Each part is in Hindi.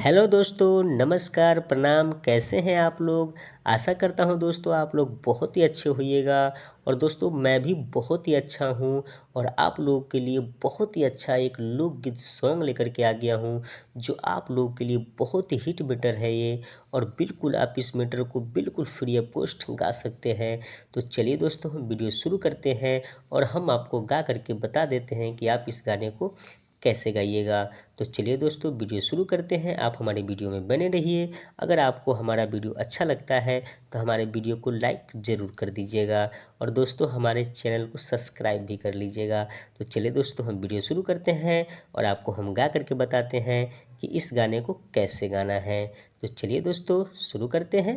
हेलो दोस्तों, नमस्कार, प्रणाम। कैसे हैं आप लोग? आशा करता हूं दोस्तों आप लोग बहुत ही अच्छे होइएगा। और दोस्तों मैं भी बहुत ही अच्छा हूं और आप लोगों के लिए बहुत ही अच्छा एक लोकगीत सॉन्ग लेकर के आ गया हूं जो आप लोगों के लिए बहुत ही हिट मैटर है ये। और बिल्कुल आप इस मैटर को बिल्कुल फ्री ऑफ कॉस्ट गा सकते हैं। तो चलिए दोस्तों हम वीडियो शुरू करते हैं और हम आपको गा करके बता देते हैं कि आप इस गाने को कैसे गाइएगा। तो चलिए दोस्तों वीडियो शुरू करते हैं। आप हमारे वीडियो में बने रहिए। अगर आपको हमारा वीडियो अच्छा लगता है तो हमारे वीडियो को लाइक ज़रूर कर दीजिएगा और दोस्तों हमारे चैनल को सब्सक्राइब भी कर लीजिएगा। तो चलिए दोस्तों हम वीडियो शुरू करते हैं और आपको हम गा करके बताते हैं कि इस गाने को कैसे गाना है। तो चलिए दोस्तों शुरू करते हैं।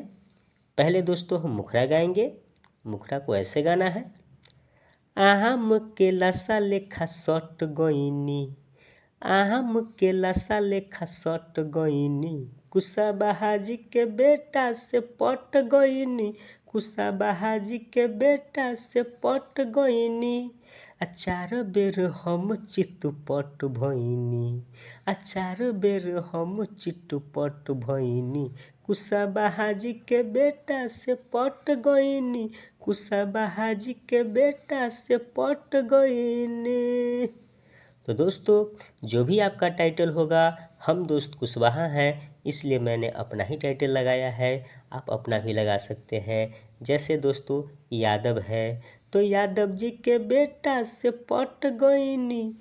पहले दोस्तों हम मुखड़ा गाएंगे। मुखड़ा को ऐसे गाना है। आम के लसा लेखा सट गईनी, आम के लसा लेखा सट गईनी, कुशाबाहाजी के बेटा से पट गईनी, कुशाबाहाजी के बेटा से पट गईनी। चार बेर हम चितपट भईनी, चार बेर हम चितपट भईनी, कुशाबाहाजी के बेटा से पट गईनी, कुशाबाहाजी के बेटा से पट गईनी। तो दोस्तों जो भी आपका टाइटल होगा, हम दोस्त कुशवाहा हैं इसलिए मैंने अपना ही टाइटल लगाया है। आप अपना भी लगा सकते हैं। जैसे दोस्तों यादव है तो यादव जी के बेटा से पट गईनी,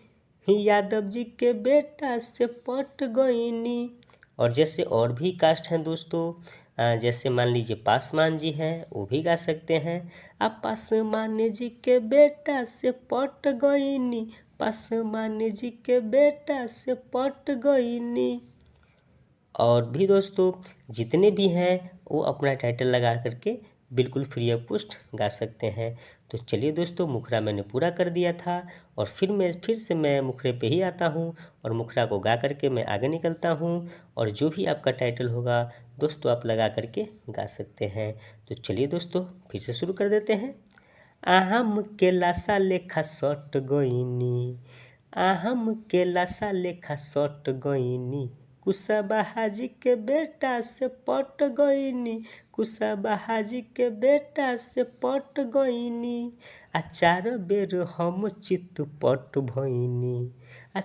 यादव जी के बेटा से पट गईनी। और जैसे और भी कास्ट हैं दोस्तों, जैसे मान लीजिए पासवान जी हैं वो भी गा सकते हैं। आप पासवान जी के बेटा से पट गईनी, पासवान जी के बेटा से पट गईनी। और भी दोस्तों जितने भी हैं वो अपना टाइटल लगा करके बिल्कुल फ्री ऑफ कॉस्ट गा सकते हैं। तो चलिए दोस्तों मुखड़ा मैंने पूरा कर दिया था और फिर से मैं मुखड़े पे ही आता हूँ और मुखड़ा को गा करके मैं आगे निकलता हूँ। और जो भी आपका टाइटल होगा दोस्तों आप लगा करके गा सकते हैं। तो चलिए दोस्तों फिर से शुरू कर देते हैं। आम के लासा लेखा सट गईनी, आम के लासा लेखा सट गईनी, कुशाबाहाजी के बेटा से पट गईनी, कुशाबाहाजी के बेटा से पट गईनी। चार बेर हम चितपट भईनी,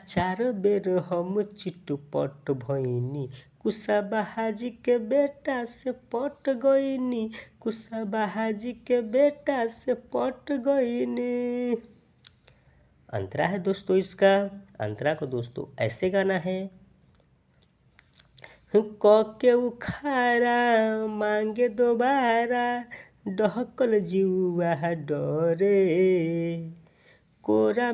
चार बेर हम चितपट भईनी, कुशाबाहाजी के बेटा से पट गईनी, कुशाबाहाजी के बेटा से पट गईनी। अंतरा है दोस्तों इसका। अंतरा को दोस्तों ऐसे गाना है। क के उखारा मांगे दोबारा, डहकल जीवा डरे, कोरा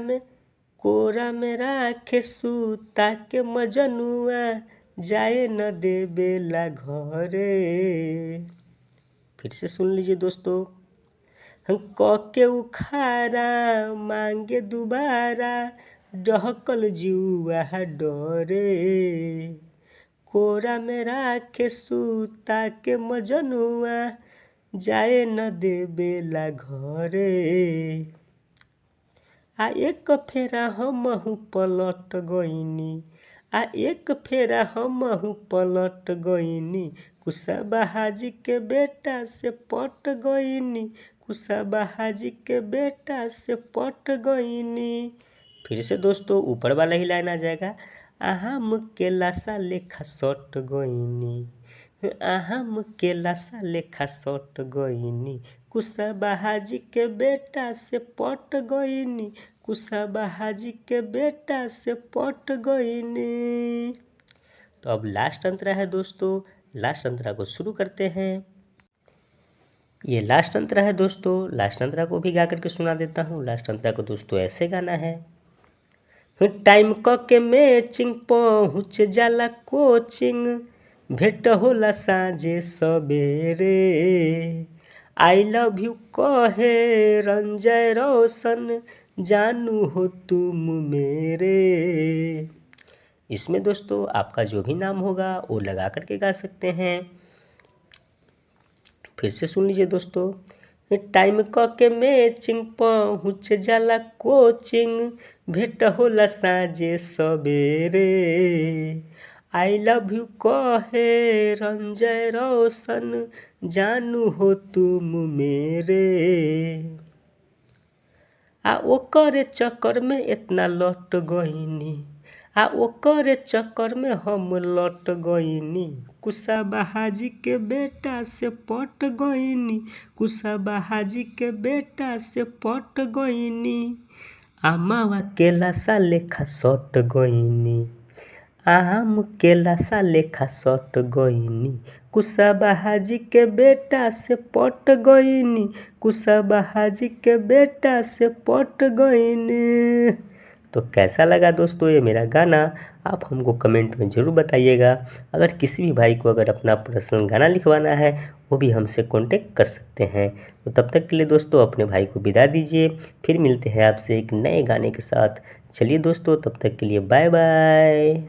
में राखे सूता के मजनुआ, जाए न देवेला घरे। फिर से सुन लीजिए दोस्तों। क के उखारा मांगे दोबारा, डहकल जीवा डरे, कोरा में राखे सूता के मजनुआ, जाए न देवेला घरे। एक फेरा हमहु पलट गईनी, एक फेरा हमहु पलट गईनी, कुशाबाहाजी के बेटा से पट गईनी, कुशाबाहाजी के बेटा से पट गईनी। फिर से दोस्तों ऊपर वाला ही लाइन आ जाएगा। आम के लासा लेखा सट गईनी, आम के लासा लेखा सट गईनी, कुशाबाहाजी के बेटा से पट गईनी, कुशाबाहाजी के बेटा से पट गईनी। तो अब लास्ट अंतरा है दोस्तों। लास्ट अंतरा को शुरू करते हैं। ये लास्ट अंतरा है दोस्तों। लास्ट अंतरा को भी गा करके सुना देता हूँ। लास्ट अंतरा को दोस्तों ऐसे गाना है। टाइम क के मैचिंग पहुँच जाला कोचिंग, भेंट होला साँझे सबेरे, आई लव यू कहे रंजय रोशन, जानू हो तुम मेरे। इसमें दोस्तों आपका जो भी नाम होगा वो लगा करके गा सकते हैं। फिर से सुन लीजिए दोस्तों। टाइम क के मैचिंग पहुँच जाला कोचिंग, भेंट होला साँझे सबेरे, आई लव यू कहे रंजय रोशन, जानू हो तुम मेरे। आ ओकरे चक्कर में इतना लौट गईनी, आ ओकरे चक्कर में हम लौट गईनी। कुशावाहा जी के बेटा से पट गईनी, कुशावाहा जी के बेटा से पट गईनी। आमावा के लाशा लेखा सट गईनी, आम के लाशा लेखा सट गईनी। कुशावाहा जी के बेटा से पट गईनी, कुशावाहा जी के बेटा से पट गईनी। तो कैसा लगा दोस्तों ये मेरा गाना, आप हमको कमेंट में ज़रूर बताइएगा। अगर किसी भी भाई को अगर अपना पर्सनल गाना लिखवाना है वो भी हमसे कांटेक्ट कर सकते हैं। तो तब तक के लिए दोस्तों अपने भाई को विदा दीजिए, फिर मिलते हैं आपसे एक नए गाने के साथ। चलिए दोस्तों, तब तक के लिए बाय बाय।